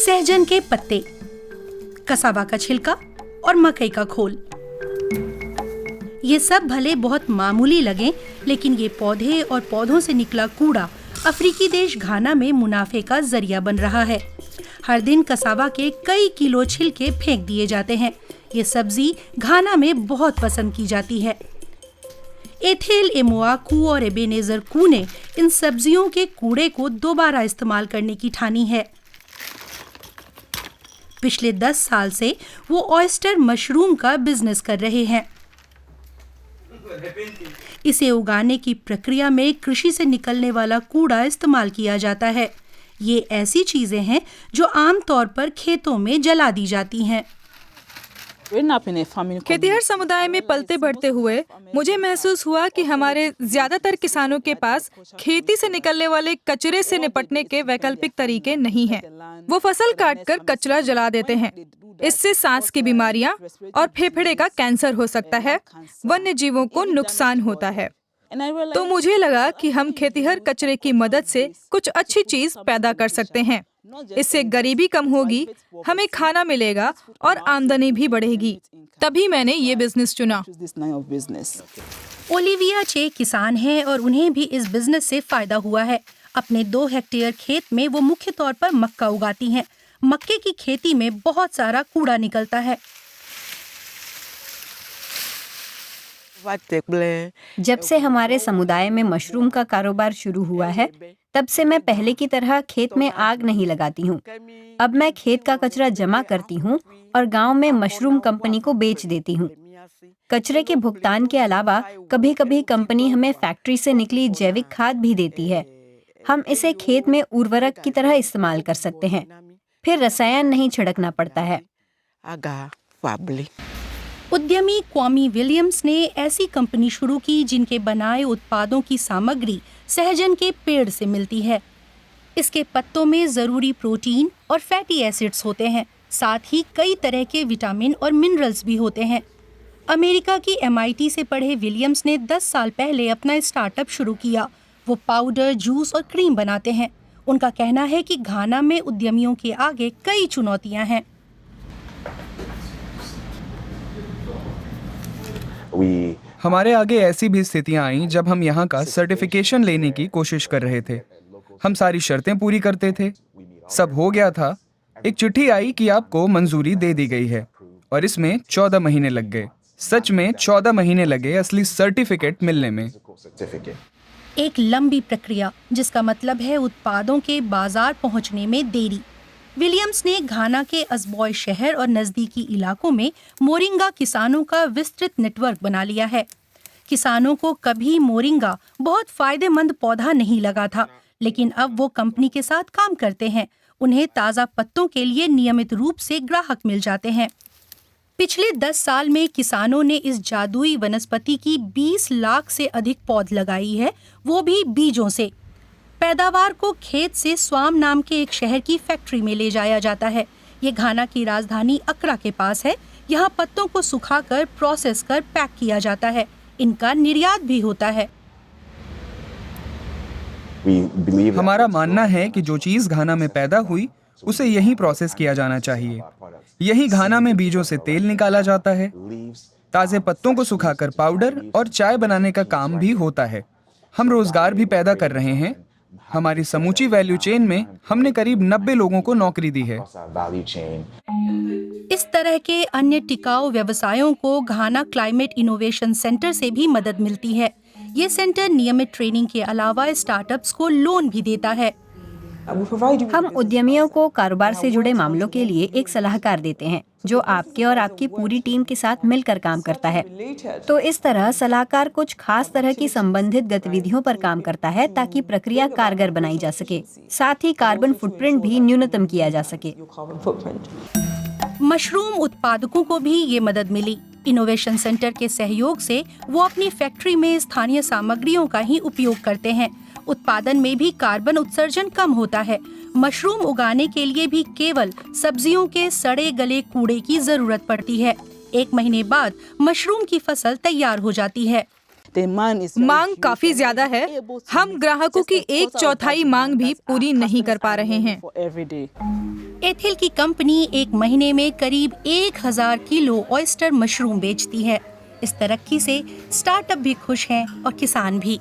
सहजन के पत्ते, कसावा का छिलका और मकई का खोल। ये सब भले बहुत मामूली लगें, लेकिन ये पौधे और पौधों से निकला कूड़ा अफ्रीकी देश घाना में मुनाफे का जरिया बन रहा है। हर दिन कसावा के कई किलो छिलके फेंक दिए जाते हैं। ये सब्जी घाना में बहुत पसंद की जाती है। एथेल एमोआकू और एबेनेजर कू ने इन सब्जियों के कूड़े को दोबारा इस्तेमाल करने की ठानी है। पिछले 10 साल से वो ऑयस्टर मशरूम का बिजनेस कर रहे हैं। इसे उगाने की प्रक्रिया में कृषि से निकलने वाला कूड़ा इस्तेमाल किया जाता है। ये ऐसी चीजें हैं जो आमतौर पर खेतों में जला दी जाती हैं। खेतिहर समुदाय में पलते बढ़ते हुए मुझे महसूस हुआ कि हमारे ज्यादातर किसानों के पास खेती से निकलने वाले कचरे से निपटने के वैकल्पिक तरीके नहीं हैं। वो फसल काटकर कचरा जला देते हैं। इससे सांस की बीमारियां और फेफड़े का कैंसर हो सकता है। वन्य जीवों को नुकसान होता है। तो मुझे लगा कि हम खेतिहर कचरे की मदद से कुछ अच्छी चीज पैदा कर सकते हैं। इससे गरीबी कम होगी, हमें खाना मिलेगा और आमदनी भी बढ़ेगी। तभी मैंने ये बिजनेस चुना। ओलिविया चे किसान हैं और उन्हें भी इस बिजनेस से फायदा हुआ है। अपने 2 हेक्टेयर खेत में वो मुख्य तौर पर मक्का उगाती हैं। मक्के की खेती में बहुत सारा कूड़ा निकलता है। जब से हमारे समुदाय में मशरूम का कारोबार शुरू हुआ है, तब से मैं पहले की तरह खेत में आग नहीं लगाती हूँ। अब मैं खेत का कचरा जमा करती हूँ और गांव में मशरूम कंपनी को बेच देती हूँ। कचरे के भुगतान के अलावा कभी कभी कंपनी हमें फैक्ट्री से निकली जैविक खाद भी देती है। हम इसे खेत में उर्वरक की तरह इस्तेमाल कर सकते हैं। फिर रसायन नहीं छिड़कना पड़ता है। उद्यमी क्वामी विलियम्स ने ऐसी कंपनी शुरू की जिनके बनाए उत्पादों की सामग्री सहजन के पेड़ से मिलती है। इसके पत्तों में जरूरी प्रोटीन और फैटी एसिड्स होते हैं। साथ ही कई तरह के विटामिन और मिनरल्स भी होते हैं। अमेरिका की MIT से पढ़े विलियम्स ने 10 साल पहले अपना स्टार्टअप शुरू किया। वो पाउडर, जूस और क्रीम बनाते हैं। उनका कहना है कि घाना में उद्यमियों के आगे कई चुनौतियां हैं। हमारे आगे ऐसी भी स्थितियां आईं जब हम यहाँ का सर्टिफिकेशन लेने की कोशिश कर रहे थे। हम सारी शर्तें पूरी करते थे, सब हो गया था। एक चिट्ठी आई कि आपको मंजूरी दे दी गई है और इसमें 14 महीने लग गए। सच में 14 महीने लगे असली सर्टिफिकेट मिलने में। एक लंबी प्रक्रिया, जिसका मतलब है उत्पादों के बाजार पहुंचने में देरी। विलियम्स ने घाना के असबॉय शहर और नजदीकी इलाकों में मोरिंगा किसानों का विस्तृत नेटवर्क बना लिया है। किसानों को कभी मोरिंगा बहुत फायदेमंद पौधा नहीं लगा था, लेकिन अब वो कंपनी के साथ काम करते हैं। उन्हें ताज़ा पत्तों के लिए नियमित रूप से ग्राहक मिल जाते हैं। पिछले 10 साल में किसानों ने इस जादुई वनस्पति की 20 लाख से अधिक पौध लगाई है, वो भी बीजों से। पैदावार को खेत से स्वाम नाम के एक शहर की फैक्ट्री में ले जाया जाता है। ये घाना की राजधानी अक्रा के पास है। यहाँ पत्तों को सुखाकर प्रोसेस कर पैक किया जाता है। इनका निर्यात भी होता है। हमारा मानना है कि जो चीज घाना में पैदा हुई उसे यहीं प्रोसेस किया जाना चाहिए। यही घाना में बीजों से तेल निकाला जाता है। ताजे पत्तों को सुखाकर पाउडर और चाय बनाने का काम भी होता है। हम रोजगार भी पैदा कर रहे हैं। हमारी समूची वैल्यू चेन में हमने करीब 90 लोगों को नौकरी दी है। इस तरह के अन्य टिकाऊ व्यवसायों को घाना क्लाइमेट इनोवेशन सेंटर से भी मदद मिलती है। ये सेंटर नियमित ट्रेनिंग के अलावा स्टार्टअप्स को लोन भी देता है। हम उद्यमियों को कारोबार से जुड़े मामलों के लिए एक सलाहकार देते हैं, जो आपके और आपकी पूरी टीम के साथ मिलकर काम करता है। तो इस तरह सलाहकार कुछ खास तरह की संबंधित गतिविधियों पर काम करता है ताकि प्रक्रिया कारगर बनाई जा सके। साथ ही कार्बन फुटप्रिंट भी न्यूनतम किया जा सके। मशरूम उत्पादकों को भी ये मदद मिली। इनोवेशन सेंटर के सहयोग से वो अपनी फैक्ट्री में स्थानीय सामग्रियों का ही उपयोग करते हैं। उत्पादन में भी कार्बन उत्सर्जन कम होता है। मशरूम उगाने के लिए भी केवल सब्जियों के सड़े गले कूड़े की जरूरत पड़ती है। 1 महीने बाद मशरूम की फसल तैयार हो जाती है। मांग काफी ज्यादा है। हम ग्राहकों की 1/4 मांग भी पूरी नहीं कर पा रहे हैं। एथिल की कंपनी एक महीने में करीब 1000 किलो ऑयस्टर मशरूम बेचती है। इस तरक्की से स्टार्टअप भी खुश हैं और किसान भी।